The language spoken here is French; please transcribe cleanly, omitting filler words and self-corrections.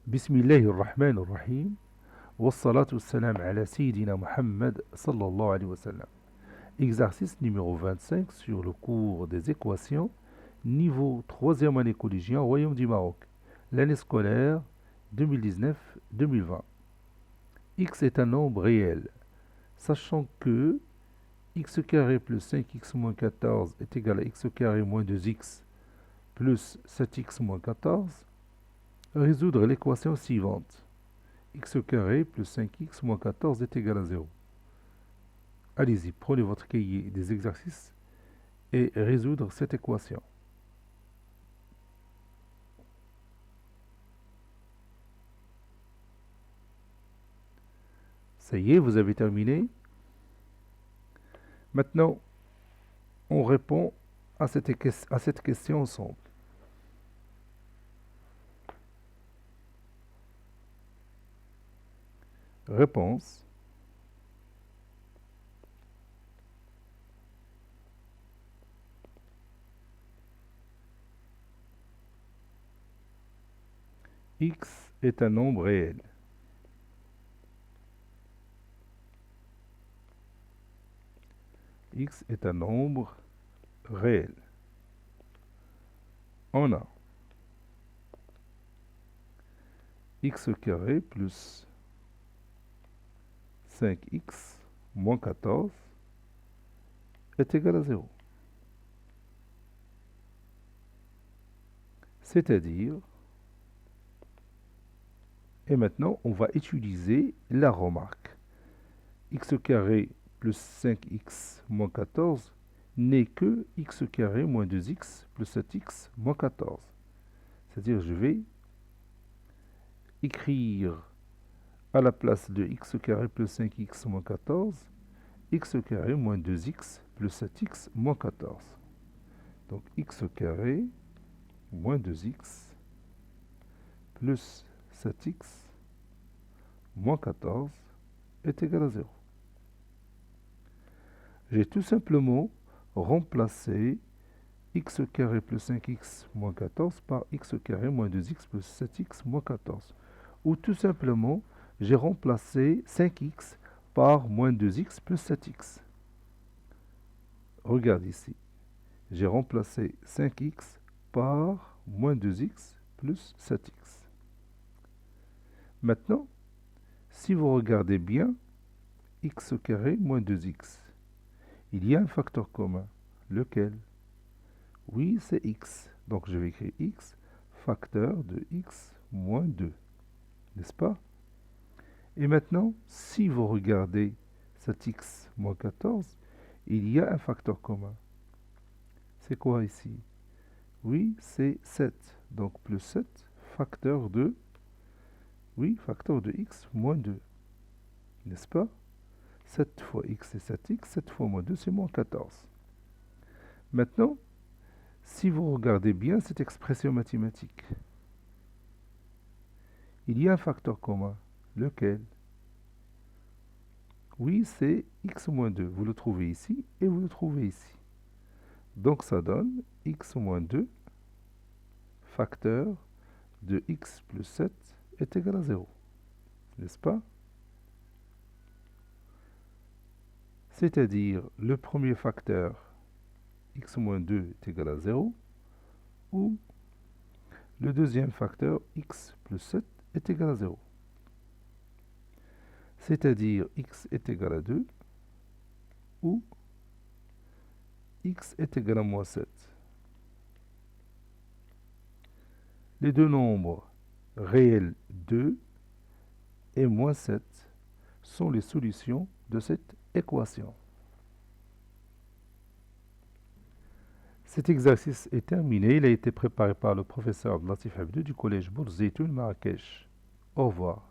بسم الله الرحمن الرحيم والصلاة والسلام على سيدنا Muhammad sallallahu alayhi wa sallam. Exercice numéro 25 sur le cours des équations, niveau 3e année collégien, Royaume du Maroc, l'année scolaire 2019-2020. X est un nombre réel, sachant que x carré plus 5x moins 14 est égal à x carré moins 2x plus 7x moins 14. Résoudre l'équation suivante. X carré plus 5x moins 14 est égal à 0. Allez-y, prenez votre cahier des exercices et résoudre cette équation. Ça y est, vous avez terminé. Maintenant, on répond à cette question ensemble. Réponse. X est un nombre réel. X est un nombre réel. On a x carré plus 5x moins 14 est égal à 0. C'est-à-dire, et maintenant on va utiliser la remarque. X carré plus 5x moins 14 n'est que x carré moins 2x plus 7x moins 14. C'est-à-dire, je vais écrire à la place de x carré plus 5x moins 14, x carré moins 2x plus 7x moins 14. Donc x carré moins 2x plus 7x moins 14 est égal à 0. J'ai tout simplement remplacé x carré plus 5x moins 14 par x carré moins 2x plus 7x moins 14. Ou tout simplement, j'ai remplacé 5x par moins 2x plus 7x. Regarde ici. J'ai remplacé 5x par moins 2x plus 7x. Maintenant, si vous regardez bien, x carré moins 2x, il y a un facteur commun. Lequel? Oui, c'est x. Donc je vais écrire x, facteur de x moins 2. N'est-ce pas? Et maintenant, si vous regardez cet x moins 14, il y a un facteur commun. C'est quoi ici? Oui, c'est 7. Donc plus 7, facteur de... Oui, facteur de x moins 2. N'est-ce pas? 7 fois x c'est 7x, 7 fois moins 2 c'est moins 14. Maintenant, si vous regardez bien cette expression mathématique, il y a un facteur commun. Lequel? Oui, c'est x moins 2. Vous le trouvez ici et vous le trouvez ici. Donc ça donne x moins 2, facteur de x plus 7 est égal à 0. N'est-ce pas? C'est-à-dire, le premier facteur, x moins 2 est égal à 0, ou le deuxième facteur, x plus 7 est égal à 0. C'est-à-dire, x est égal à 2, ou x est égal à moins 7. Les deux nombres réels 2 et moins 7 sont les solutions de cette équation. Cet exercice est terminé. Il a été préparé par le professeur Abdelatif Habdou du collège Bourzeitoun Marrakech. Au revoir.